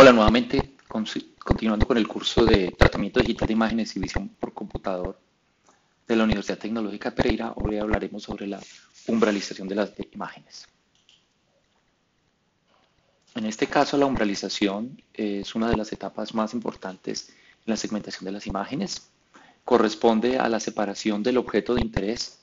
Hola, nuevamente, continuando con el curso de Tratamiento Digital de Imágenes y Visión por Computador de la Universidad Tecnológica de Pereira. Hoy hablaremos sobre la umbralización de las imágenes. En este caso, la umbralización es una de las etapas más importantes en la segmentación de las imágenes. Corresponde a la separación del objeto de interés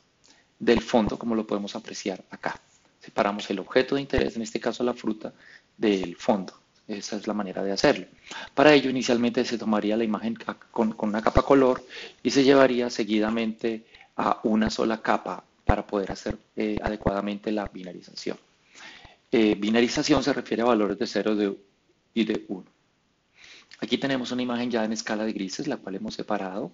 del fondo, como lo podemos apreciar acá. Separamos el objeto de interés, en este caso la fruta, del fondo. Esa es la manera de hacerlo. Para ello, inicialmente se tomaría la imagen con una capa color y se llevaría seguidamente a una sola capa para poder hacer adecuadamente la binarización. Binarización se refiere a valores de 0 y de 1. Aquí tenemos una imagen ya en escala de grises, la cual hemos separado,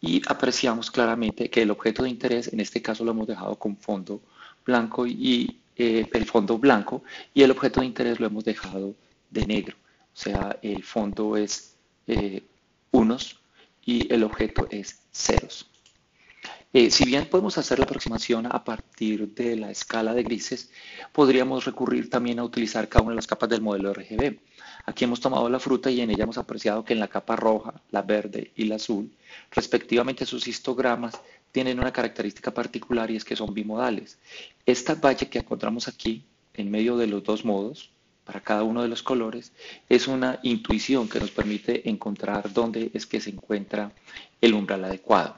y apreciamos claramente que el objeto de interés, en este caso lo hemos dejado con fondo blanco y el fondo blanco, y el objeto de interés lo hemos dejado de negro. O sea, el fondo es unos y el objeto es ceros. Si bien podemos hacer la aproximación a partir de la escala de grises, podríamos recurrir también a utilizar cada una de las capas del modelo RGB. Aquí hemos tomado la fruta y en ella hemos apreciado que en la capa roja, la verde y la azul, respectivamente sus histogramas, tienen una característica particular y es que son bimodales. Esta valla que encontramos aquí, en medio de los dos modos, para cada uno de los colores, es una intuición que nos permite encontrar dónde es que se encuentra el umbral adecuado.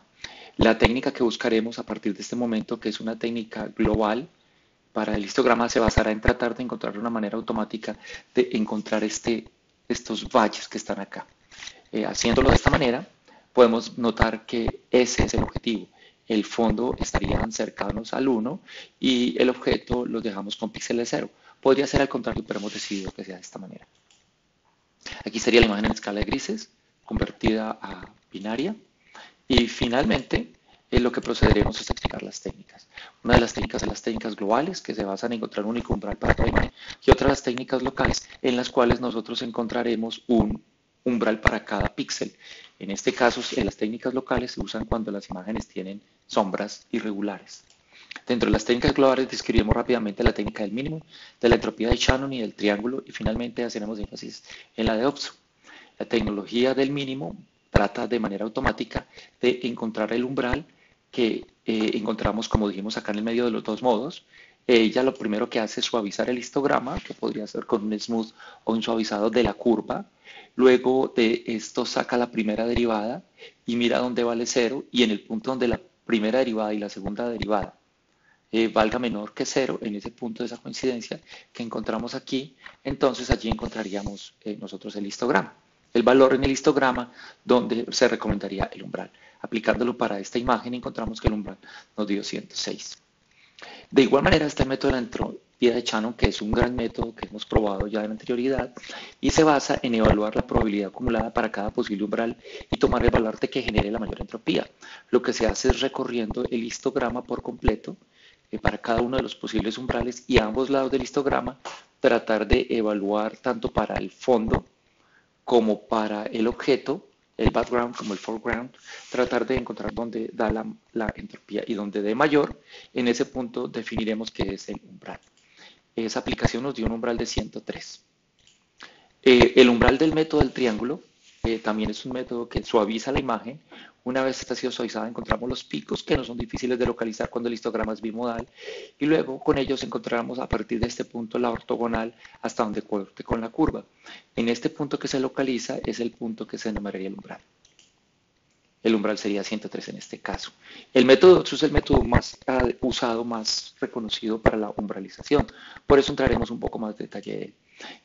La técnica que buscaremos a partir de este momento, que es una técnica global para el histograma, se basará en tratar de encontrar una manera automática de encontrar estos valles que están acá. Haciéndolo de esta manera, podemos notar que ese es el objetivo. El fondo estarían cercanos al 1 y el objeto los dejamos con píxeles 0. Podría ser al contrario, pero hemos decidido que sea de esta manera. Aquí sería la imagen en escala de grises, convertida a binaria. Y finalmente, lo que procederemos es explicar las técnicas. Una de las técnicas es las técnicas globales, que se basan en encontrar un único umbral para toda imagen, y otra las técnicas locales, en las cuales nosotros encontraremos un umbral para cada píxel. En este caso, las técnicas locales se usan cuando las imágenes tienen sombras irregulares. Dentro de las técnicas globales describimos rápidamente la técnica del mínimo, de la entropía de Shannon y del triángulo, y finalmente haremos énfasis en la de Opso. La tecnología del mínimo trata de manera automática de encontrar el umbral que encontramos, como dijimos acá en el medio de los dos modos. Ella lo primero que hace es suavizar el histograma, que podría ser con un smooth o un suavizado de la curva. Luego de esto saca la primera derivada y mira dónde vale 0 y en el punto donde la primera derivada y la segunda derivada valga menor que 0, en ese punto de esa coincidencia que encontramos aquí, entonces allí encontraríamos nosotros el histograma. El valor en el histograma donde se recomendaría el umbral. Aplicándolo para esta imagen encontramos que el umbral nos dio 106. De igual manera está el método de la entropía de Shannon, que es un gran método que hemos probado ya en anterioridad y se basa en evaluar la probabilidad acumulada para cada posible umbral y tomar el valor de que genere la mayor entropía. Lo que se hace es recorriendo el histograma por completo para cada uno de los posibles umbrales y a ambos lados del histograma tratar de evaluar tanto para el fondo como para el objeto, el background como el foreground, tratar de encontrar dónde da la entropía y donde dé mayor, en ese punto definiremos qué es el umbral. Esa aplicación nos dio un umbral de 103. El umbral del método del triángulo también es un método que suaviza la imagen. Una vez esta ha sido suavizada, encontramos los picos que no son difíciles de localizar cuando el histograma es bimodal y luego con ellos encontramos a partir de este punto la ortogonal hasta donde corte con la curva. En este punto que se localiza es el punto que se enumeraría el umbral. El umbral sería 103 en este caso. El método es el método más usado, más reconocido para la umbralización. Por eso entraremos un poco más de detalle de él.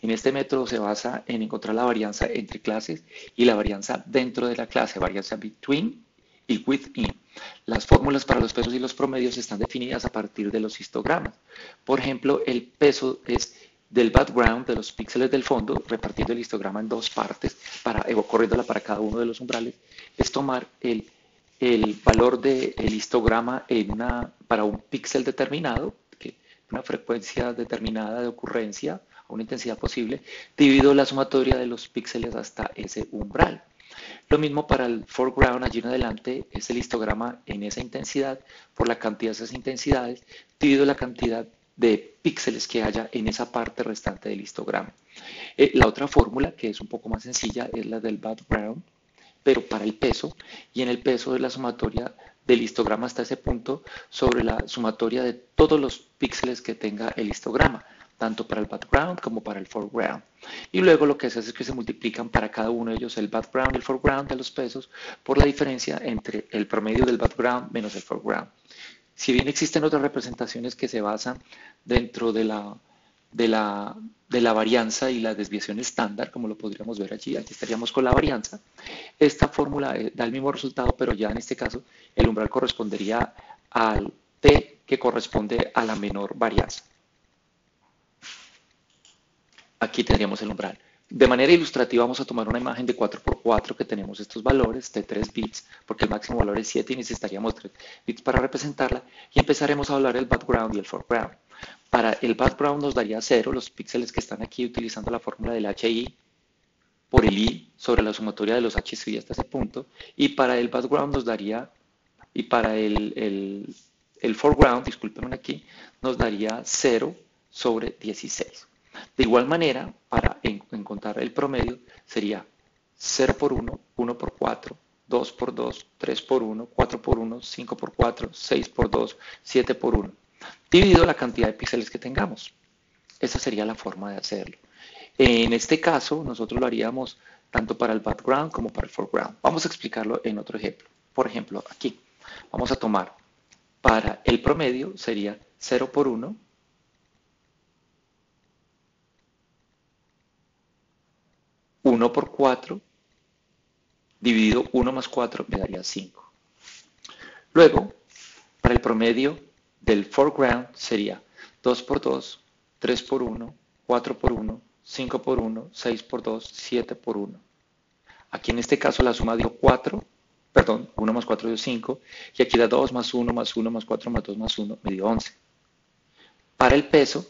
En este método se basa en encontrar la varianza entre clases y la varianza dentro de la clase, varianza between y within. Las fórmulas para los pesos y los promedios están definidas a partir de los histogramas. Por ejemplo, el peso es del background, de los píxeles del fondo, repartiendo el histograma en dos partes, corriéndola para cada uno de los umbrales, es tomar el valor del histograma para un píxel determinado, una frecuencia determinada de ocurrencia, a una intensidad posible, dividido la sumatoria de los píxeles hasta ese umbral. Lo mismo para el foreground, allí en adelante es el histograma en esa intensidad por la cantidad de esas intensidades, dividido la cantidad de píxeles que haya en esa parte restante del histograma. La otra fórmula, que es un poco más sencilla, es la del background, pero para el peso, y en el peso es la sumatoria del histograma hasta ese punto sobre la sumatoria de todos los píxeles que tenga el histograma, tanto para el background como para el foreground. Y luego lo que se hace es que se multiplican para cada uno de ellos el background y el foreground de los pesos por la diferencia entre el promedio del background menos el foreground. Si bien existen otras representaciones que se basan dentro de la varianza y la desviación estándar, como lo podríamos ver allí, aquí estaríamos con la varianza, esta fórmula da el mismo resultado, pero ya en este caso el umbral correspondería al T que corresponde a la menor varianza. Aquí tendríamos el umbral. De manera ilustrativa vamos a tomar una imagen de 4x4 que tenemos estos valores de 3 bits, porque el máximo valor es 7 y necesitaríamos 3 bits para representarla, y empezaremos a hablar del background y el foreground. Para el background nos daría 0, los píxeles que están aquí utilizando la fórmula del HI por el I sobre la sumatoria de los HI hasta ese punto, y para el background nos daría, y para el foreground, discúlpenme aquí, nos daría 0 sobre 16. De igual manera, para encontrar el promedio, sería 0 por 1, 1 por 4, 2 por 2, 3 por 1, 4 por 1, 5 por 4, 6 por 2, 7 por 1, dividido la cantidad de píxeles que tengamos. Esa sería la forma de hacerlo. En este caso, nosotros lo haríamos tanto para el background como para el foreground. Vamos a explicarlo en otro ejemplo. Por ejemplo, aquí vamos a tomar para el promedio sería 0 por 1, 1 por 4, dividido 1 más 4 me daría 5. Luego, para el promedio del foreground sería 2 por 2, 3 por 1, 4 por 1, 5 por 1, 6 por 2, 7 por 1. Aquí en este caso la suma dio 4, perdón, 1 más 4 dio 5, y aquí da 2 más 1 más 1 más 4 más 2 más 1 me dio 11. Para el peso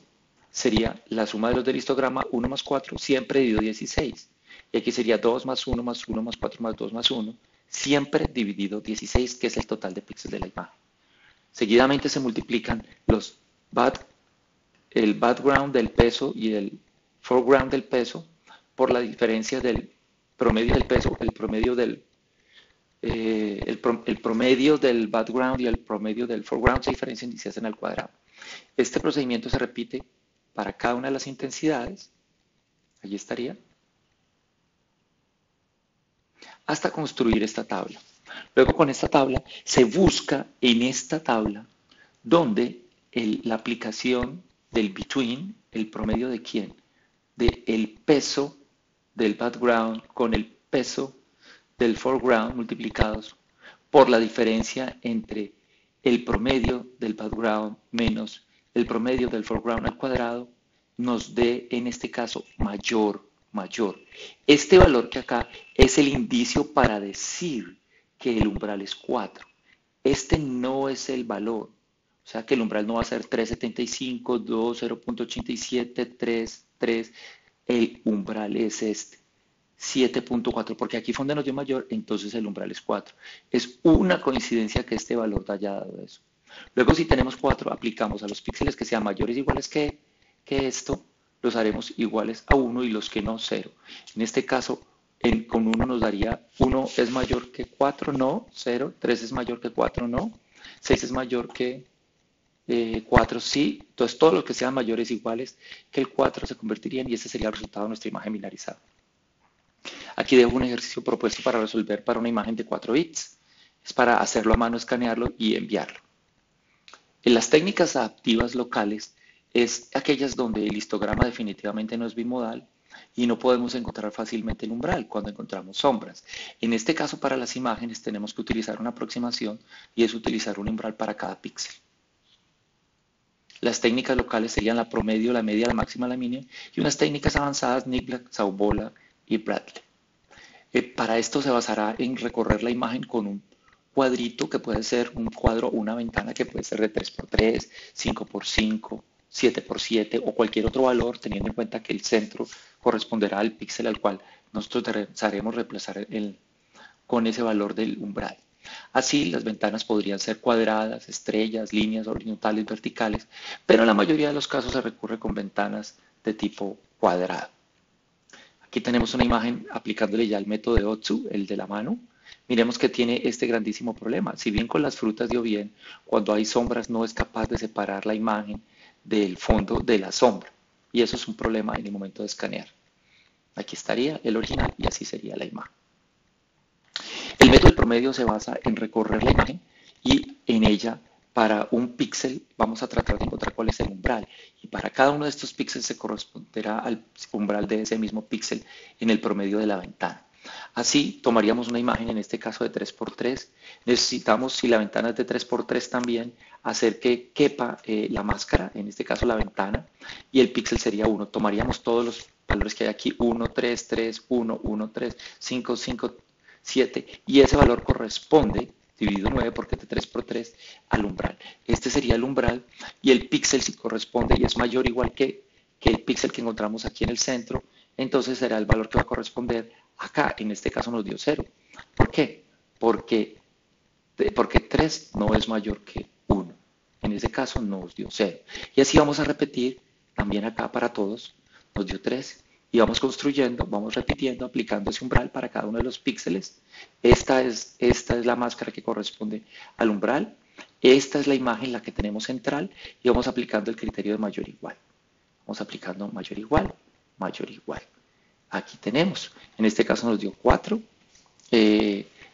sería la suma de los del histograma 1 más 4, siempre dividido 16. Y aquí sería 2 más 1 más 1 más 4 más 2 más 1, siempre dividido 16, que es el total de píxeles de la imagen. Seguidamente se multiplican el background del peso y el foreground del peso por la diferencia del promedio del peso, el promedio del background y el promedio del foreground se diferencian y se hacen al cuadrado. Este procedimiento se repite para cada una de las intensidades, allí estaría, hasta construir esta tabla. Luego con esta tabla se busca en esta tabla donde la aplicación del between, el promedio de quién, del peso del background con el peso del foreground multiplicados por la diferencia entre el promedio del background menos el promedio del foreground al cuadrado, nos dé en este caso mayor. Este valor que acá es el indicio para decir que el umbral es 4. Este no es el valor. O sea que el umbral no va a ser 3.75, 2, 0.87, 3, 3. El umbral es este, 7.4, porque aquí fue donde nos dio mayor, entonces el umbral es 4. Es una coincidencia que este valor haya dado eso. Luego si tenemos 4, aplicamos a los píxeles que sean mayores o iguales que esto, los haremos iguales a 1 y los que no, 0. En este caso, con 1 nos daría 1 es mayor que 4, no, 0, 3 es mayor que 4, no, 6 es mayor que 4, sí, entonces todos los que sean mayores o iguales que el 4 se convertirían y ese sería el resultado de nuestra imagen binarizada. Aquí dejo un ejercicio propuesto para resolver para una imagen de 4 bits. Es para hacerlo a mano, escanearlo y enviarlo. En las técnicas adaptivas locales es aquellas donde el histograma definitivamente no es bimodal y no podemos encontrar fácilmente el umbral cuando encontramos sombras. En este caso, para las imágenes tenemos que utilizar una aproximación y es utilizar un umbral para cada píxel. Las técnicas locales serían la promedio, la media, la máxima, la mínima, y unas técnicas avanzadas, Niblak, Saubola y Bradley. Para esto se basará en recorrer la imagen con un cuadrito que puede ser un cuadro, una ventana que puede ser de 3x3, 5x5, 7x7 o cualquier otro valor, teniendo en cuenta que el centro corresponderá al píxel al cual nosotros haremos reemplazar con ese valor del umbral. Así, las ventanas podrían ser cuadradas, estrellas, líneas horizontales, verticales, pero en la mayoría de los casos se recurre con ventanas de tipo cuadrado. Aquí tenemos una imagen aplicándole ya el método de Otsu, el de la mano. Miremos que tiene este grandísimo problema. Si bien con las frutas dio bien, cuando hay sombras no es capaz de separar la imagen del fondo de la sombra. Y eso es un problema en el momento de escanear. Aquí estaría el original y así sería la imagen. El método del promedio se basa en recorrer la imagen y en ella, para un píxel, vamos a tratar de encontrar cuál es el umbral. Y para cada uno de estos píxeles se corresponderá al umbral de ese mismo píxel en el promedio de la ventana. Así, tomaríamos una imagen, en este caso de 3×3. Necesitamos, si la ventana es de 3×3 también, hacer que quepa la máscara, en este caso la ventana, y el píxel sería 1. Tomaríamos todos los valores que hay aquí, 1, 3, 3, 1, 1, 3, 5, 5, 7, y ese valor corresponde, dividido 9 porque es de 3×3, al umbral. Este sería el umbral y el píxel si corresponde y es mayor o igual que el píxel que encontramos aquí en el centro, entonces será el valor que va a corresponder acá. En este caso nos dio 0. ¿Por qué? Porque 3 no es mayor que 1. En ese caso nos dio 0. Y así vamos a repetir también acá para todos. Nos dio 3. Y vamos construyendo, vamos repitiendo, aplicando ese umbral para cada uno de los píxeles. Esta es la máscara que corresponde al umbral. Esta es la imagen, la que tenemos central. Y vamos aplicando el criterio de mayor igual. Vamos aplicando mayor igual, mayor igual. Aquí tenemos. En este caso nos dio 4.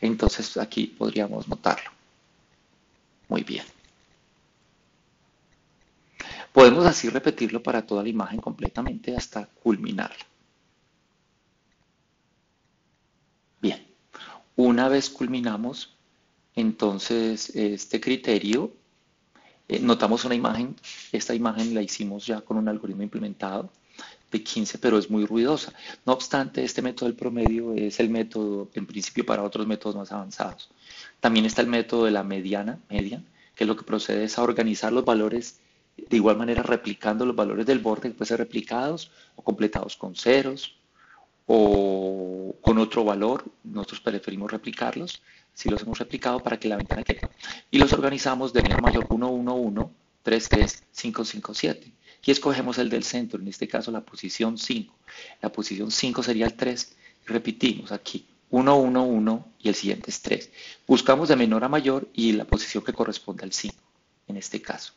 Entonces aquí podríamos notarlo. Muy bien. Podemos así repetirlo para toda la imagen completamente hasta culminarla. Bien, una vez culminamos, entonces este criterio, notamos una imagen, esta imagen la hicimos ya con un algoritmo implementado de 15, pero es muy ruidosa. No obstante, este método del promedio es el método, en principio, para otros métodos más avanzados. También está el método de la median, que lo que procede es a organizar los valores de igual manera replicando los valores del borde que pueden ser replicados o completados con ceros o con otro valor. Nosotros preferimos replicarlos si los hemos replicado para que la ventana quede. Y los organizamos de menor mayor 1, 1, 1, 3, 3, 5, 5, 7. Y escogemos el del centro, en este caso la posición 5. La posición 5 sería el 3. Y repetimos aquí 1, 1, 1 y el siguiente es 3. Buscamos de menor a mayor y la posición que corresponde al 5, en este caso.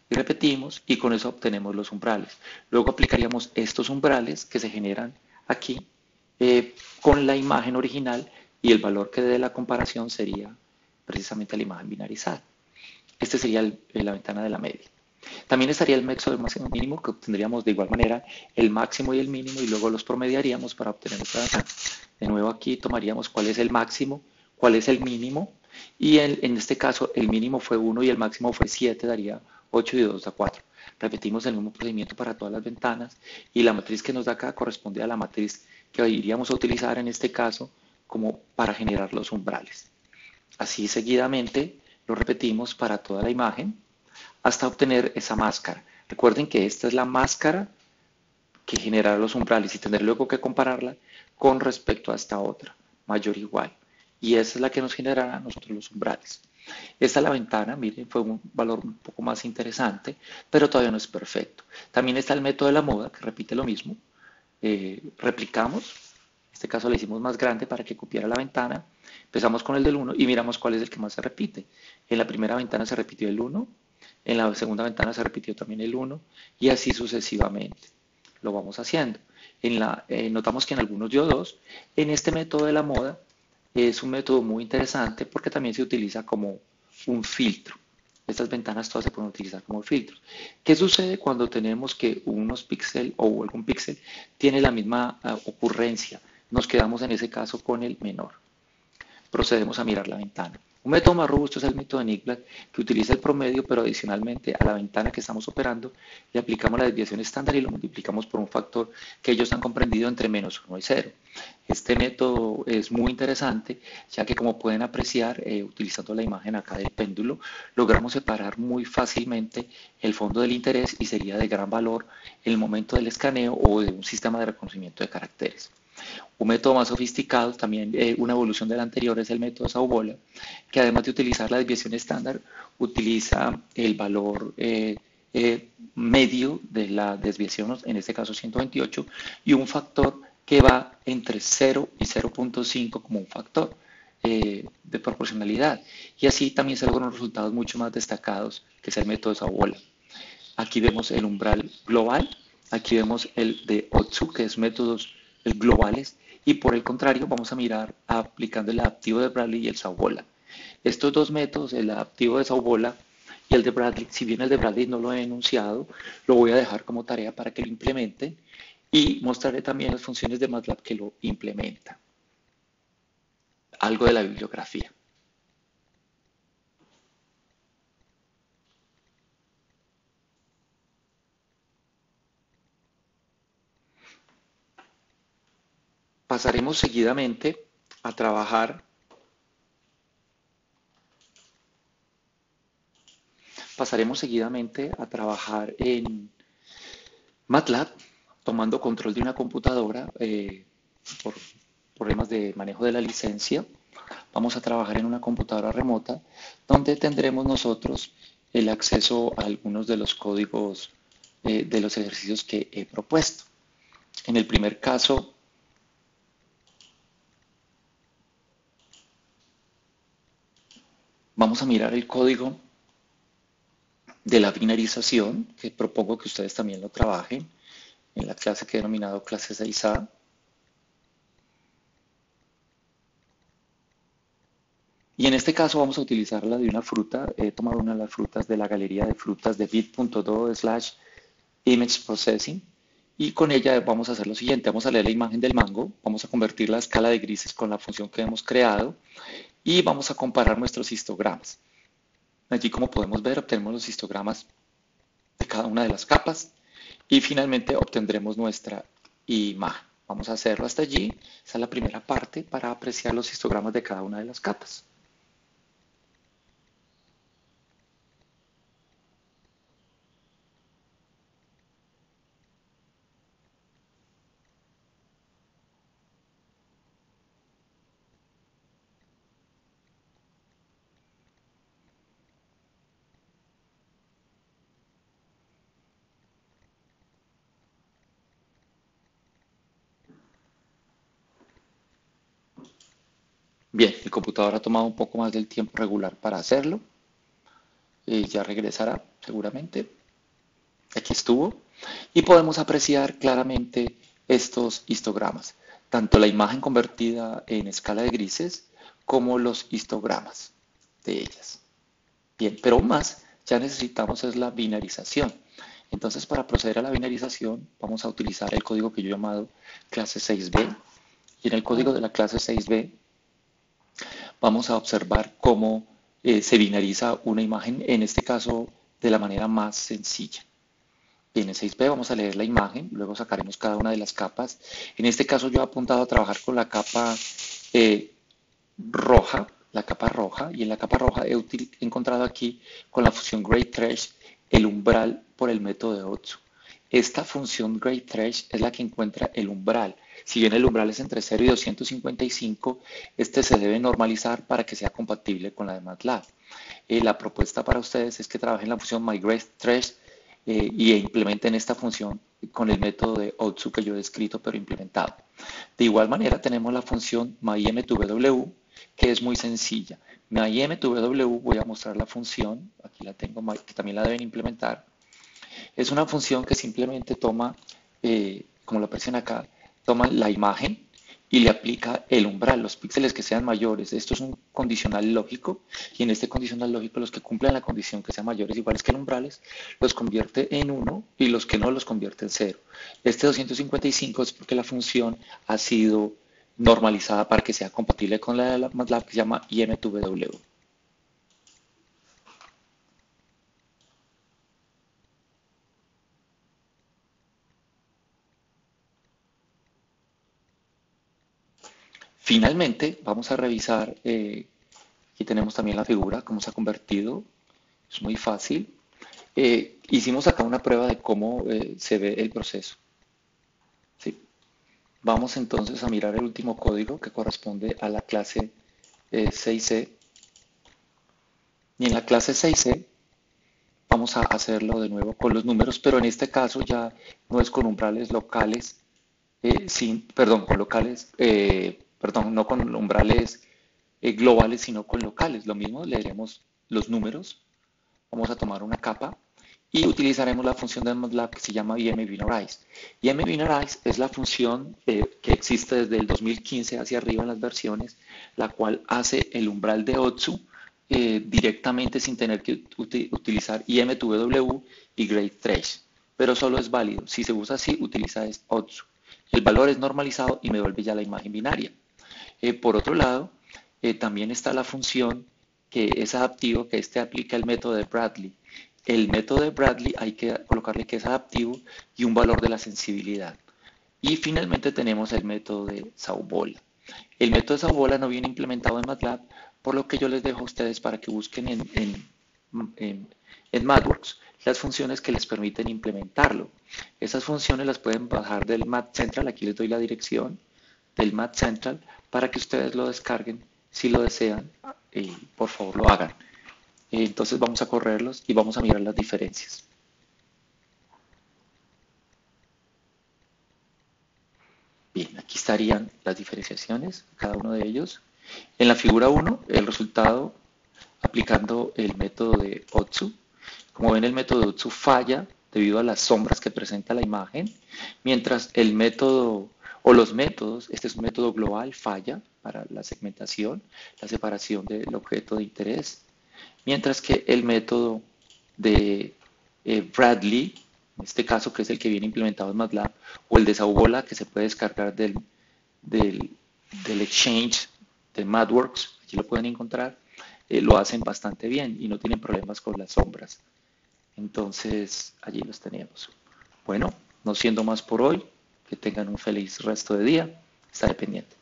Y repetimos y con eso obtenemos los umbrales. Luego aplicaríamos estos umbrales que se generan aquí con la imagen original y el valor que dé la comparación sería precisamente la imagen binarizada. Este sería la ventana de la media. También estaría el método del máximo mínimo, que obtendríamos de igual manera el máximo y el mínimo y luego los promediaríamos para obtener nuestra ventana. De nuevo aquí tomaríamos cuál es el máximo, cuál es el mínimo y en este caso el mínimo fue 1 y el máximo fue 7, daría 8 y 2 da 4. Repetimos el mismo procedimiento para todas las ventanas y la matriz que nos da acá corresponde a la matriz que iríamos a utilizar en este caso como para generar los umbrales. Así seguidamente lo repetimos para toda la imagen hasta obtener esa máscara. Recuerden que esta es la máscara que genera los umbrales y tener luego que compararla con respecto a esta otra, mayor o igual. Y esa es la que nos generará a nosotros los umbrales. Esta es la ventana, miren, fue un valor un poco más interesante, pero todavía no es perfecto. También está el método de la moda, que repite lo mismo. Replicamos, en este caso le hicimos más grande para que copiara la ventana. Empezamos con el del 1 y miramos cuál es el que más se repite. En la primera ventana se repitió el 1, en la segunda ventana se repitió también el 1 y así sucesivamente. Lo vamos haciendo. Notamos que en algunos dio 2. En este método de la moda es un método muy interesante porque también se utiliza como un filtro. Estas ventanas todas se pueden utilizar como filtros. ¿Qué sucede cuando tenemos que unos píxeles o algún píxel tiene la misma ocurrencia? Nos quedamos en ese caso con el menor. Procedemos a mirar la ventana. Un método más robusto es el método de Nickblad, que utiliza el promedio, pero adicionalmente a la ventana que estamos operando le aplicamos la desviación estándar y lo multiplicamos por un factor que ellos han comprendido entre -1 y 0. Este método es muy interesante, ya que como pueden apreciar, utilizando la imagen acá del péndulo, logramos separar muy fácilmente el fondo del interés y sería de gran valor en el momento del escaneo o de un sistema de reconocimiento de caracteres. Un método más sofisticado, también una evolución del anterior, es el método Saubola, que además de utilizar la desviación estándar, utiliza el valor medio de la desviación, en este caso 128, y un factor que va entre 0 y 0.5 como un factor de proporcionalidad. Y así también se logran resultados mucho más destacados, que es el método de Saubola. Aquí vemos el umbral global, aquí vemos el de Otsu, que es métodos globales, y por el contrario vamos a mirar aplicando el adaptivo de Bradley y el Saubola. Estos dos métodos, el adaptivo de Saubola y el de Bradley, si bien el de Bradley no lo he enunciado, lo voy a dejar como tarea para que lo implementen y mostraré también las funciones de MATLAB que lo implementan. Algo de la bibliografía. Pasaremos seguidamente a trabajar en MATLAB, tomando control de una computadora por problemas de manejo de la licencia. Vamos a trabajar en una computadora remota donde tendremos nosotros el acceso a algunos de los códigos de los ejercicios que he propuesto. En el primer caso, vamos a mirar el código de la binarización, que propongo que ustedes también lo trabajen en la clase que he denominado clase 6A. Y en este caso vamos a utilizar la de una fruta. He tomado una de las frutas de la galería de frutas de bit.do/image processing. Y con ella vamos a hacer lo siguiente. Vamos a leer la imagen del mango. Vamos a convertir la escala de grises con la función que hemos creado. Y vamos a comparar nuestros histogramas. Allí, como podemos ver, obtenemos los histogramas de cada una de las capas. Y finalmente obtendremos nuestra imagen. Vamos a hacerlo hasta allí. Esa es la primera parte para apreciar los histogramas de cada una de las capas. Bien, el computador ha tomado un poco más del tiempo regular para hacerlo. Ya regresará seguramente. Aquí estuvo. Y podemos apreciar claramente estos histogramas, tanto la imagen convertida en escala de grises como los histogramas de ellas. Bien, pero aún más, ya necesitamos es la binarización. Entonces, para proceder a la binarización, vamos a utilizar el código que yo he llamado clase 6B. Y en el código de la clase 6B vamos a observar cómo se binariza una imagen, en este caso de la manera más sencilla. Bien, en 6B vamos a leer la imagen, luego sacaremos cada una de las capas. En este caso yo he apuntado a trabajar con la capa roja, y en la capa roja he encontrado aquí con la función GreatTrace el umbral por el método de Otsu. Esta función GreatTrace es la que encuentra el umbral. Si bien el umbral es entre 0 y 255, este se debe normalizar para que sea compatible con la de MATLAB. La propuesta para ustedes es que trabajen la función myGreatTrace y implementen esta función con el método de Otsu que yo he escrito pero implementado. De igual manera tenemos la función myM2W, que es muy sencilla. myM2W, voy a mostrar la función, aquí la tengo, que también la deben implementar. Es una función que simplemente toma, como lo aparecen acá, toma la imagen y le aplica el umbral, los píxeles que sean mayores. Esto es un condicional lógico y en este condicional lógico los que cumplen la condición que sean mayores iguales que el umbrales los convierte en 1 y los que no los convierte en 0. Este 255 es porque la función ha sido normalizada para que sea compatible con la de la MATLAB que se llama IM2W. Finalmente, vamos a revisar, aquí tenemos también la figura, cómo se ha convertido, es muy fácil. Hicimos acá una prueba de cómo se ve el proceso. ¿Sí? Vamos entonces a mirar el último código que corresponde a la clase 6C. Y en la clase 6C vamos a hacerlo de nuevo con los números, pero en este caso ya no es con umbrales locales, perdón, con locales, perdón, no con umbrales globales, sino con locales. Lo mismo, leeremos los números, vamos a tomar una capa y utilizaremos la función de MATLAB que se llama IMBinarize. IMBinarize es la función que existe desde el 2015 hacia arriba en las versiones, la cual hace el umbral de Otsu directamente sin tener que utilizar IM2W y grade trace, pero solo es válido. Si se usa así, utiliza es Otsu. El valor es normalizado y me devuelve ya la imagen binaria. Por otro lado, también está la función que es adaptivo, que aplica el método de Bradley. El método de Bradley hay que colocarle que es adaptivo y un valor de la sensibilidad. Y finalmente tenemos el método de Saubola. El método de Saubola no viene implementado en MATLAB, por lo que yo les dejo a ustedes para que busquen en MathWorks las funciones que les permiten implementarlo. Esas funciones las pueden bajar del Math Central, aquí les doy la dirección del Math Central para que ustedes lo descarguen si lo desean y por favor lo hagan. Entonces vamos a correrlos y vamos a mirar las diferencias. Bien, aquí estarían las diferenciaciones, cada uno de ellos. En la figura 1, el resultado aplicando el método de Otsu. Como ven, el método de Otsu falla debido a las sombras que presenta la imagen, mientras el método o los métodos, este es un método global, falla para la segmentación, la separación del objeto de interés, mientras que el método de Bradley, en este caso que es el que viene implementado en MATLAB, o el de Saubola que se puede descargar del Exchange de MathWorks, allí lo pueden encontrar, lo hacen bastante bien y no tienen problemas con las sombras. Entonces, allí los tenemos. Bueno, no siendo más por hoy, que tengan un feliz resto de día. Estaré pendiente.